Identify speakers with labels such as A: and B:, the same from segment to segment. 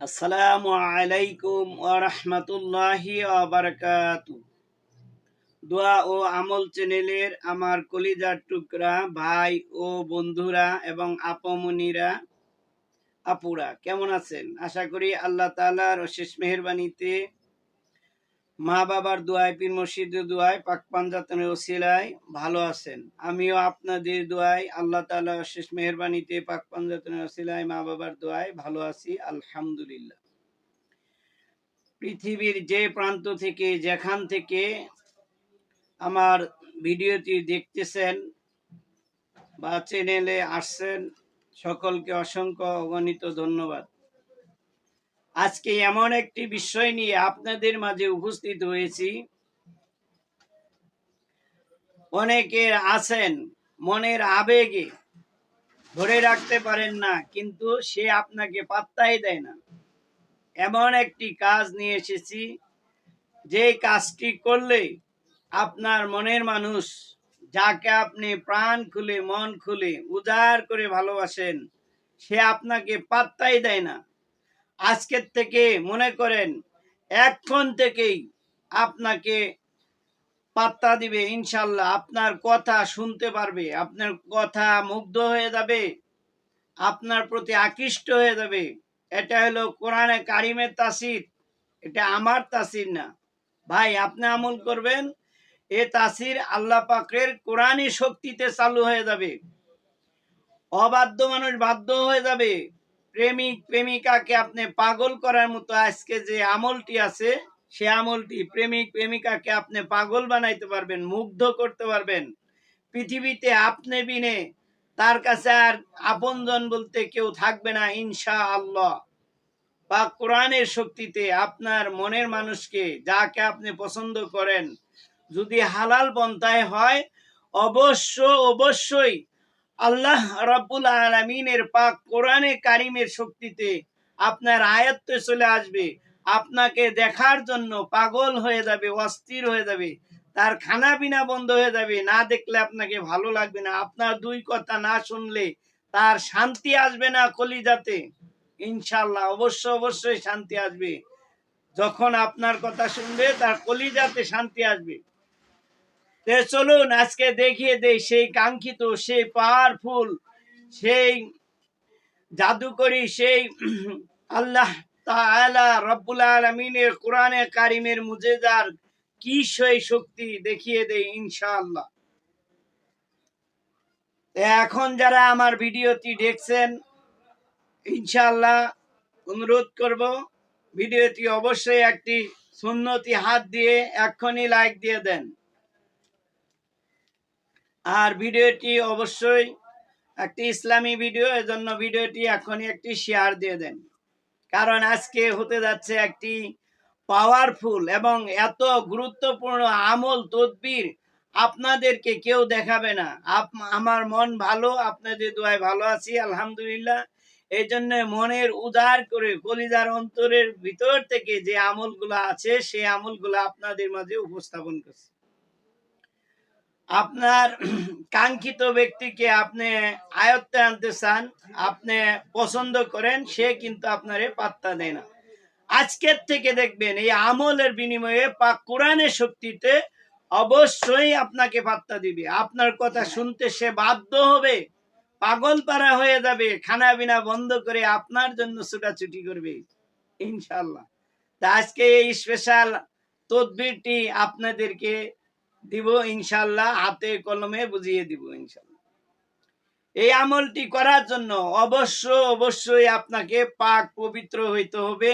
A: আসসালামু আলাইকুম ওয়া রাহমাতুল্লাহি ওয়া বারাকাতুহু। দোয়া ও আমল চ্যানেলের আমার কলিজার টুকরা ভাই ও বন্ধুরা এবং আপমনিরা আপুরা কেমন আছেন? আশা করি আল্লাহ তাআলার অশেষ মেহেরবানিতে মা বাবার দোয়ায় পীর মুর্শিদের দোয়ায় পাক পাঞ্জাতনের ওসিলায় ভালো আছেন। আমিও আপনাদের দোয়ায় আল্লাহ তাআলার অশেষ মেহেরবানিতে পাক পাঞ্জাতনের ওসিলায় মা বাবার দোয়ায় ভালো আছি আলহামদুলিল্লাহ। পৃথিবীর যে প্রান্ত থেকে যেখান থেকে আমার ভিডিওটি দেখতেছেন বা চ্যানেলে আসছেন, সকলকে অসংখ্য অগণিত ধন্যবাদ। আজকে এমন একটি বিষয় নিয়ে আপনাদের মাঝে উপস্থিত হয়েছি। অনেকের আছেন মনের আবেগে ধরে রাখতে পারেন না, কিন্তু সে আপনাকে পাত্তাই দেয় না। এমন একটি কাজ নিয়ে এসেছি, যে কাজটি করলে আপনার মনের মানুষ, যাকে আপনি প্রাণ খুলে মন খুলে উজাড় করে ভালোবাসেন, সে আপনাকে পাত্তাই দেয় না। আজকের থেকে মনে করেন এখন থেকেই আপনাকে পাত্তা দিবে ইনশাল্লাহ। আপনার কথা শুনতে পারবে, আপনার কথা মুগ্ধ হয়ে যাবে, আপনার প্রতি আকৃষ্ট হয়ে যাবে। এটা হলো কোরআনে কারিমের তাসির, এটা আমার তাসির না ভাই। আপনি আমল করবেন, এ তাসির আল্লাহ পাকের কোরআনী শক্তিতে চালু হয়ে যাবে। অবাধ্য মানুষ বাধ্য হয়ে যাবে। প্রেমিক প্রেমিকাকে আপনি পাগল করার মতো আজকে যে আমলটি আছে, সে আমলটি প্রেমিক প্রেমিকাকে আপনি পাগল বানাইতে পারবেন, মুগ্ধ করতে পারবেন। পৃথিবীতে আপনি বিনে তার কাছে আর আপনজন বলতে কেউ থাকবে না ইনশাআল্লাহ। বা কোরআনের শক্তিতে আপনার মনের মানুষকে, যাকে আপনি পছন্দ করেন, যদি হালাল পন্থায় হয়, অবশ্যই আল্লাহ রাব্বুল আলামিনের পাক কোরআনে কারিমের শক্তিতে আপনার আয়ত্তে চলে আসবে। আপনাকে দেখার জন্য পাগল হয়ে যাবে, অস্থির হয়ে যাবে। তার খানা পিনা বন্ধ হয়ে যাবে, না দেখলে আপনাকে ভালো লাগবে না। আপনার দুই কথা না শুনলে তার শান্তি আসবে না কলিজাতে। ইনশাআল্লাহ অবশ্যই শান্তি আসবে। যখন আপনার কথা শুনবে তার কলিজাতে শান্তি আসবে। চলুন আজকে দেখিয়ে দেই সেই কাঙ্ক্ষিত, সেই পাওয়ারফুল, সেই জাদুকরী, সেই আল্লাহ তাআলা রব্বুল আলামিনের কোরআনে কারিমের মুজিজার কি সেই শক্তি দেখিয়ে দেই ইনশাআল্লাহ। এখন যারা আমার ভিডিওটি দেখছেন, ইনশাআল্লাহ অনুরোধ করব, ভিডিওটি অবশ্যই একটি সুন্নতি হাত দিয়ে এক্ষুনি লাইক দিয়ে দেন। আর ভিডিওটি অবশ্যই একটি ইসলামী ভিডিও, এজন্য ভিডিওটি এখনই একটি শেয়ার দিয়ে দেন। কারণ আজকে হতে যাচ্ছে একটি পাওয়ারফুল এবং এত গুরুত্বপূর্ণ আমল তদবির, আপনাদেরকে কেউ দেখাবে না। আমার মন ভালো, আপনাদের দোয়ায় ভালো আছি আলহামদুলিল্লাহ। এই জন্য মনের উদার করে কলিজার অন্তরের ভিতর থেকে যে আমলগুলো আছে, সেই আমলগুলো আপনাদের মাঝে উপস্থাপন করছি। আপনার কাঙ্ক্ষিত ব্যক্তিকে আপনি আয়ত্তে আনতে চান, আপনি পছন্দ করেন, সে কিন্তু আপনারে পাত্তা দেয় না। আজকের থেকে দেখবেন এই আমলের বিনিময়ে পাক কোরআনের শক্তিতে অবশ্যই আপনাকে পাত্তা দিবে। আপনার কথা শুনতে সে বাধ্য হবে, পাগল পারা হয়ে যাবে, খানা বিনা বন্ধ করে আপনার জন্য ছুটাছুটি করবে ইনশাআল্লাহ। তা আজকে এই স্পেশাল তদবিরটি আপনাদেরকে দিব ইনশাআল্লাহ, হাতে কলমে বুঝিয়ে দিব ইনশাআল্লাহ। এই আমলটি করার জন্য অবশ্যই আপনাকে পাক পবিত্র হইতে হবে।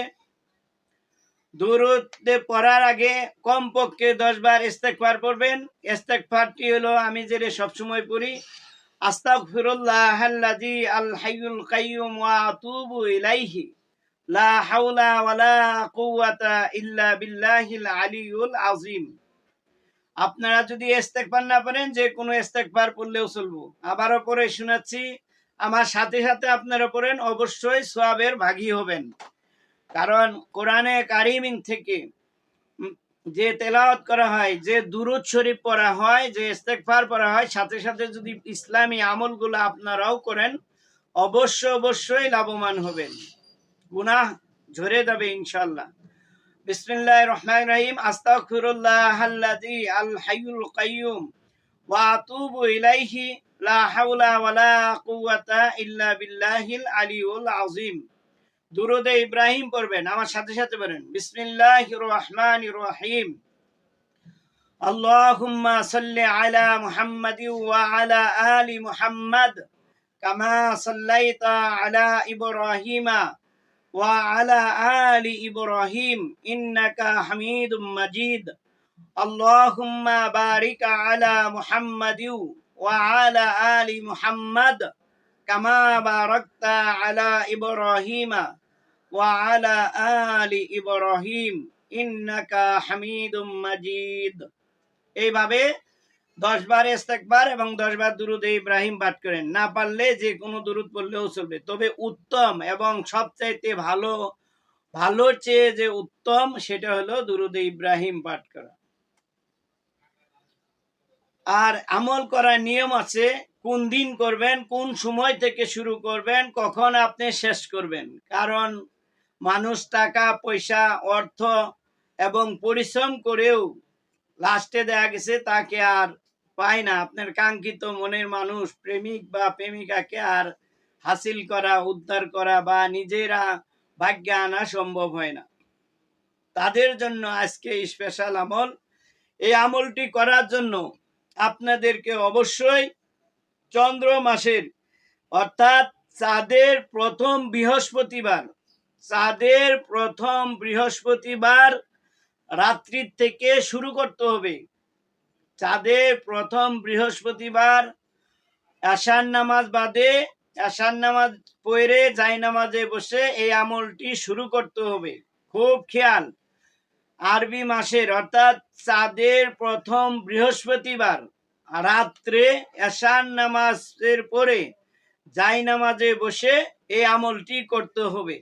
A: দুরূদ পড়ার আগে কমপক্ষে 10 বার ইস্তেগফার পড়বেন। ইস্তেগফারটি হলো আমি যেটা সবসময় পড়ি, আস্তাগফিরুল্লাহাল্লাযী আল হাইয়ুল কাইয়্যুম ওয়া আতুবু ইলাইহি লা হাওলা ওয়ালা কুওয়াতা ইল্লা বিল্লাহিল আলিয়্যুল আযীম। আপনারা যদি ইস্তেগফার না পারেন, যে কোনো ইস্তেগফার পড়লেও চলবো। আবারও পড়ে শোনাচ্ছি, আমার সাথে সাথে আপনারা পড়েন, অবশ্যই সওয়াবের ভাগী হবেন। কারণ কোরআনে কারিম থেকে যে তেলাওয়াত করা হয়, যে দুরূদ শরীফ পড়া হয়, যে ইস্তেগফার পড়া হয়, সাথে সাথে যদি ইসলামী আমলগুলো আপনারাও করেন, অবশ্যই লাভবান হবেন। গুনাহ ঝরে যাবে ইনশাআল্লাহ। বিসমিল্লাহির রহমানির রহিম। আস্তাগফিরুল্লাহাল্লাযী আল হাইয়ুল কাইয়্যুম ওয়া আতুবু ইলাইহি লা হাওলা ওয়ালা কুওয়াতা ইল্লা বিল্লাহিল আলিয়্যুল আযীম। দুরূদে ইব্রাহিম পড়বেন, আমার সাথে সাথে পড়েন। বিসমিল্লাহির রহমানির রহিম। আল্লাহুম্মা সাল্লি আলা মুহাম্মাদিন ওয়া আলা আলি মুহাম্মাদ কামা সাল্লাইতা আলা ইব্রাহিমা ওয়া আলা আলি ইব্রাহিম ইন্নাকা হামিদুম মাজিদ। আল্লাহুম্মা বারিক আলা মুহাম্মাদিন ওয়া আলা আলি মুহাম্মাদ কামা বারাকতা আলা ইব্রাহিমা ওয়া আলা আলি ইব্রাহিম ইন্নাকা হামিদুম মাজিদ। এইভাবে 10 বার ইস্তেগফার এবং 10 বার দুরূদে ইব্রাহিম পাঠ করেন। না পারলে যে কোনো দুরূদ পড়লেও চলবে, তবে উত্তম এবং সবচাইতে ভালোর চেয়ে যে উত্তম সেটা হলো দুরূদে ইব্রাহিম পাঠ করা। আর আমল করার নিয়ম আছে, কোন দিন করবেন, কোন সময় থেকে শুরু করবেন, কখন আপনি শেষ করবেন। কারণ মানুষ টাকা পয়সা অর্থ এবং পরিশ্রম করেও লাস্টে দেখা গেছে তাকে আর পায় না। আপনার কাঙ্ক্ষিত মনের মানুষ প্রেমিক বা প্রেমিকাকে আর হাসিল করা, উদ্ধার করা বা নিজেরা ভাগ্যে আনা সম্ভব হয় না। তাদের জন্য আজকে স্পেশাল আমল। এই আমলটি করার জন্য আপনাদেরকে অবশ্যই চন্দ্র মাসের অর্থাৎ চাঁদের প্রথম বৃহস্পতিবার রাত্রির থেকে শুরু করতে হবে। চাঁদের প্রথম বৃহস্পতিবার এশার নামাজ বাদে, এশার নামাজ পড়ে জায়নামাজে বসে এই আমলটি শুরু করতে হবে। খুব খেয়াল, আরবি মাসের অর্থাৎ চাঁদের প্রথম বৃহস্পতিবার রাত্রে এশার নামাজের পরে জায়নামাজে বসে এই আমলটি করতে হবে।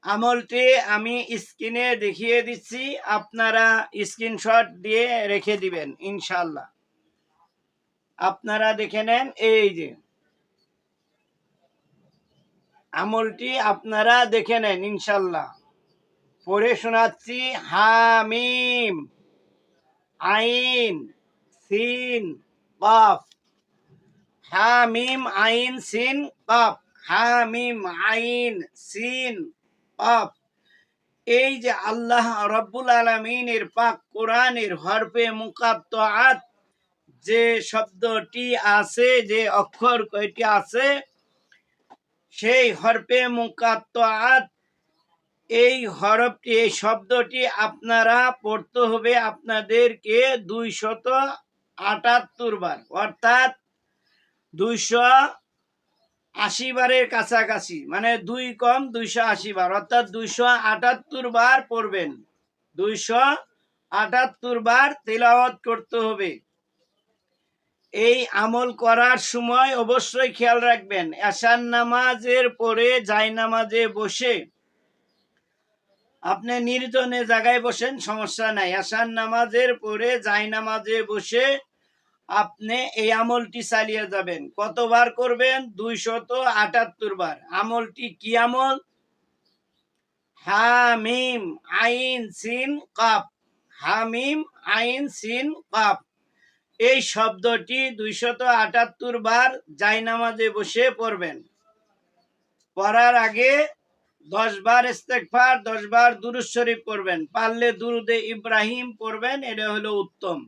A: আমলটি আমি স্ক্রিনে দেখিয়ে দিচ্ছি, আপনারা স্ক্রিনশট দিয়ে রেখে দিবেন ইনশাআল্লাহ। আপনারা দেখে নেন, এই যে আমলটি আপনারা দেখে নেন ইনশাআল্লাহ। পড়ে শোনাচ্ছি। হামিম আইন সিন কাফ, হামিম আইন সিন কাফ, হামিম আইন সিন কাফ। এই যে আল্লাহ রাব্বুল আলামিনের পাক কোরআনের হরফে মুকাত্তাআত যে শব্দটি আছে, যে অক্ষর কয়টি আছে, সেই হরফে মুকাত্তাআত এই হরফটি, এই শব্দটি আপনারা পড়তে হবে আপনাদেরকে 278 বার, অর্থাৎ 280 বারের কাছাকাছি, মানে 2 কম 280 বার, অর্থাৎ 278 বার পড়বেন। 278 বার তিলাওয়াত করতে হবে। এই আমল করার সময় অবশ্যই খেয়াল রাখবেন, এশার নামাজের পরে জায়নামাজে বসে, আপনি নির্জনে জায়গায় বসেন সমস্যা নাই, এশার নামাজের পরে জায়নামাজে বসে আপনি এই আমলটি চালিয়ে যাবেন। কতবার করবেন? 278 বার। আমলটি কি আমল? হামিম আইন সিন কাফ, হামিম আইন সিন কাফ। এই শব্দটি 278 বার জায়নামাজে বসে পড়বেন। পড়ার আগে 10 বার ইস্তেগফার, 10 বার দুরূদ শরীফ পড়বেন। পারলে দুরূদে ইব্রাহিম পড়বেন, এটা হলো উত্তম।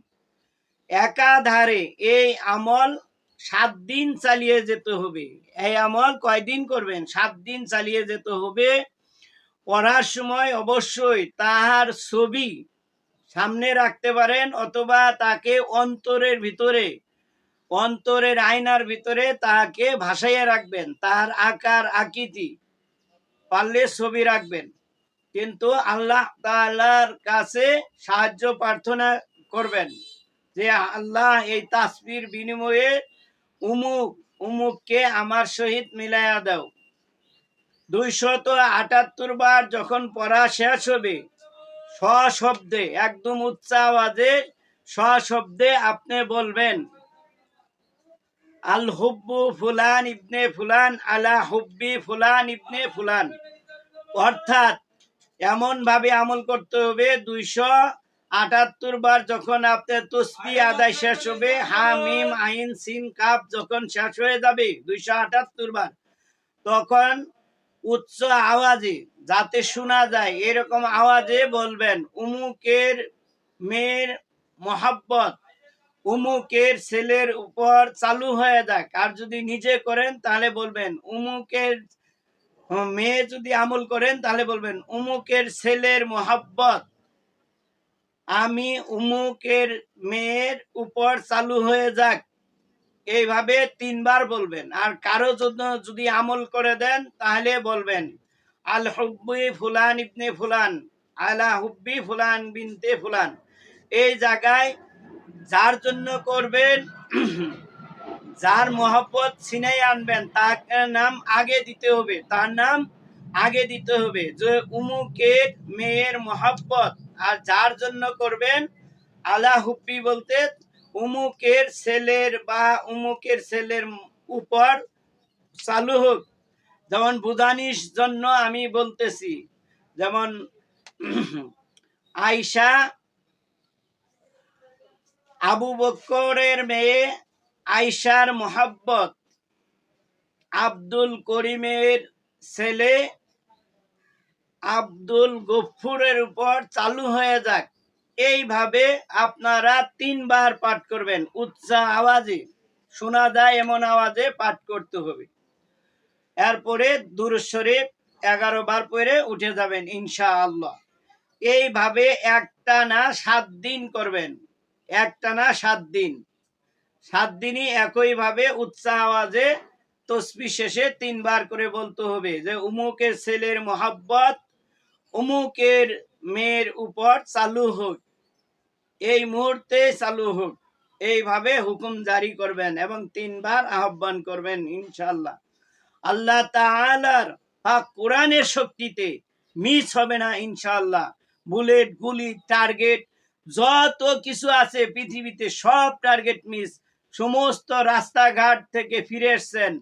A: একাধারে এই আমল 7 দিন চালিয়ে যেতে হবে। এই আমল কয়দিন করবেন? 7 দিন চালিয়ে যেতে হবে। পড়ার সময় অবশ্যই তাহার ছবি সামনে রাখতে পারেন, অথবা তাকে অন্তরের আয়নার ভিতরে তাকে ভাসাইয়া রাখবেন। তার আকার আকৃতি পারলে ছবি রাখবেন, কিন্তু আল্লাহ তাআলার কাছে সাহায্য প্রার্থনা করবেন যে আল্লাহ এই তাসবির বিনিময়ে উমুককে আমার সহিত মিলাইয়া দাও। 278 বার যখন পড়া শেষ হবে, সশব্দে, একদম উচ্চ আওয়াজে সশব্দে আপনি বলবেন, আল হুব্বু ফুলান ইবনে ফুলান আলা হুব্বি ফুলান ইবনে ফুলান। অর্থাৎ এমন ভাবে আমল করতে হবে 278 বার যখন আপনার তসবিহ আদায় শেষ হবে, হা মিম আইন সিন কাফ যখন শেষ হয়ে যাবে 278 বার, তখন উচ্চ আওয়াজে যাতে শোনা যায় এরকম আওয়াজে বলবেন উমুকের মেয়ের মোহাব্বত উমুকের ছেলের উপর চালু হয়ে যাক। আর যদি নিজে করেন তাহলে বলবেন উমুকের মেয়ে যদি আমল করেন তাহলে বলবেন উমুকের ছেলের মোহাব্বত আমি উমুকের মেয়ের উপর চালু হয়ে যাক। এইভাবে 3 বার বলবেন। আর কারো জন্য যদি আমল করে দেন তাহলে বলবেন আল হুব্বি ফুলান ইবনে ফুলান আলা হুব্বি ফুলান বিনতে ফুলান। এই জায়গায় যার জন্য করবেন যার মোহাব্বত ছিনাই আনবেন তার নাম আগে দিতে হবে, তার নাম আগে দিতে হবে যে উমুকের মেয়ের মোহাব্বত। আর যার জন্য করবেন আলা হুব্বি বলতে উমুকের ছেলের বা উমুকের ছেলের উপর চালু হোক। যেমন বুধানির জন্য আমি বলতেছি, যেমন আয়েশা আবু বকরের মেয়ে আয়েশার মোহাব্বত আব্দুল করিমের ছেলে আব্দুল গফুরের উপর চালু হয়ে যাক। এইভাবে আপনারা 3 বার পাঠ করবেন, উচ্চ আওয়াজে শোনা যায় এমন আওয়াজে পাঠ করতে হবে। এরপরে দুরূদ শরীফ 11 বার পড়ে উঠে যাবেন ইনশাআল্লাহ। এইভাবে একটানা 7 দিন করবেন, একটানা 7 দিন, 7 দিনই একইভাবে উচ্চ আওয়াজে তসবিহ শেষে 3 বার করে বলতে হবে যে উমুকের ছেলের মোহাব্বত উমুকের মেয়ের উপর চালু হোক, এই মুহূর্তে চালু হোক। এইভাবে হুকুম জারি করবেন এবং 3 বার আহ্বান করবেন ইনশাআল্লাহ। আল্লাহ তাআলার পাক কোরআনের শক্তিতে মিস হবে না ইনশাআল্লাহ। বুলেট গুলি টার্গেট যত কিছু আছে পৃথিবীতে সব টার্গেট মিস। সমস্ত রাস্তাঘাট থেকে ফিরে এসছেন,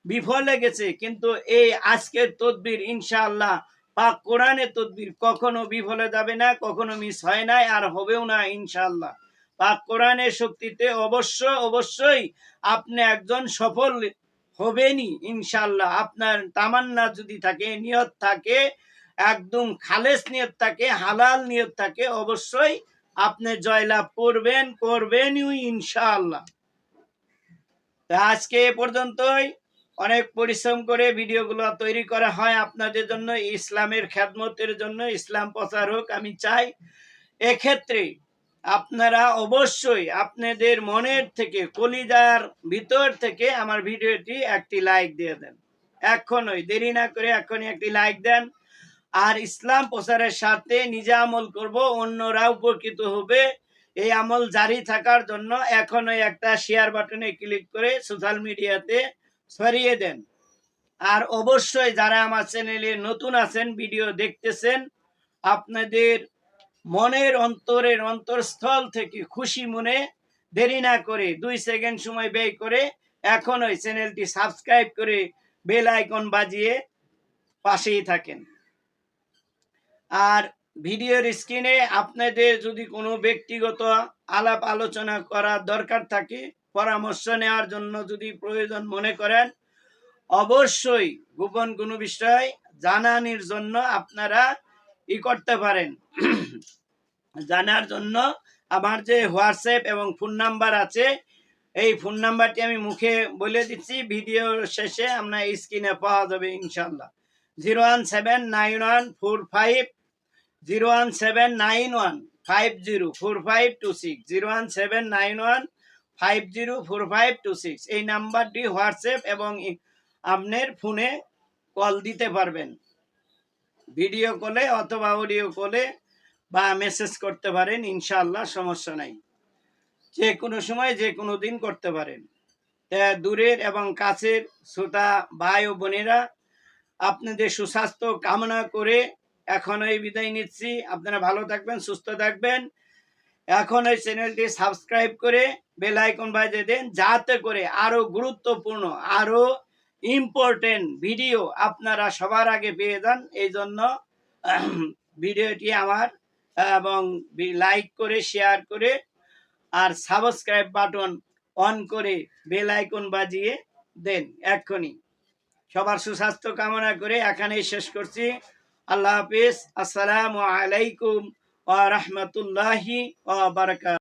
A: বিফলে গেছে, কিন্তু এই আজকের তদবির ইনশাআল্লাহ পাক কোরআনের তদবির কখনো বিফলে যাবে না, কখনো মিস হয় নাই আর হবেও না ইনশাআল্লাহ। পাক কোরআনের শক্তিতে অবশ্যই আপনি একজন সফল হবেনই ইনশাআল্লাহ। আপনার তামান্না যদি থাকে, নিয়ত থাকে, একদম খালেস নিয়ত থাকে, হালাল নিয়ত থাকে, অবশ্যই আপনি জয়লাভ করবেনই ইনশাআল্লাহ। আজকে এ পর্যন্তই। অনেক পরিশ্রম করে ভিডিওগুলো তৈরি করা হয় আপনাদের জন্য, ইসলামের খেদমতের জন্য, ইসলাম প্রচার হোক আমি চাই। এক্ষেত্রে আপনারা অবশ্যই আপনাদের মনের থেকে কলিজার ভিতর থেকে আমার ভিডিওটি একটি লাইক দিয়ে দেন। এখনই দেরি না করে এখনই একটি লাইক দেন। আর ইসলাম প্রচারের সাথে নিজে আমল করব, অন্যরা উপকৃত হবে। এই আমল জারি থাকার জন্য এখনই একটা শেয়ার বাটনে ক্লিক করে সোশ্যাল মিডিয়াতে ছড়িয়ে দেন। আর অবশ্যই যারা আমার চ্যানেলে নতুন আছেন, ভিডিও দেখতেছেন, আপনাদের মনের অন্তরের অন্তরস্থল থেকে খুশি মনে দেরি না করে 2 সেকেন্ড সময় ব্যয় করে এখনই চ্যানেলটি সাবস্ক্রাইব করে বেল আইকন বাজিয়ে পাশেই থাকেন। আর ভিডিওর স্ক্রিনে আপনাদের যদি কোনো ব্যক্তিগত আলাপ আলোচনা করার দরকার থাকে, পরামর্শ নেওয়ার জন্য যদি প্রয়োজন মনে করেন, অবশ্যই গোপন কোনো বিষয় জানানোর জন্য আপনারা করতে পারেন। জানার জন্য আমার যে হোয়াটসঅ্যাপ এবং ফোন নাম্বার আছে, এই ফোন নাম্বারটি আমি মুখে বলে দিচ্ছি, ভিডিও শেষে আপনার স্ক্রিনে পাওয়া যাবে ইনশাআল্লাহ। 01791504526, 01791504526। এই নাম্বারটি হোয়াটসঅ্যাপ এবং আপনার ফোনে কল দিতে পারবেন, ভিডিও কলে অথবা অডিও কলে বা মেসেজ করতে পারেন ইনশাআল্লাহ, সমস্যা নাই। যে কোনো সময় যে কোনো দিন করতে পারেন। দূরের এবং কাছের শ্রোতা ভাই ও বোনেরা, আপনাদের সুস্বাস্থ্য কামনা করে এখনই বিদায় নিচ্ছি। আপনারা ভালো থাকবেন, সুস্থ থাকবেন। এখন এই চ্যানেলটি সাবস্ক্রাইব করে বেল আইকন বাজিয়ে দেন, যাতে করে আরো গুরুত্বপূর্ণ, আরো ইম্পর্টেন্ট ভিডিও আপনারা সবার আগে পেয়ে যান। এই জন্য ভিডিওটি আমার এবং লাইক করে শেয়ার করে আর সাবস্ক্রাইব বাটন অন করে বেল আইকন বাজিয়ে দেন এক্ষুনি। সবার সুস্বাস্থ্য কামনা করে এখানেই শেষ করছি। আল্লাহ হাফিজ। আসসালামু আলাইকুম ওয়া রাহমাতুল্লাহি ওয়া বারাকাতুহু।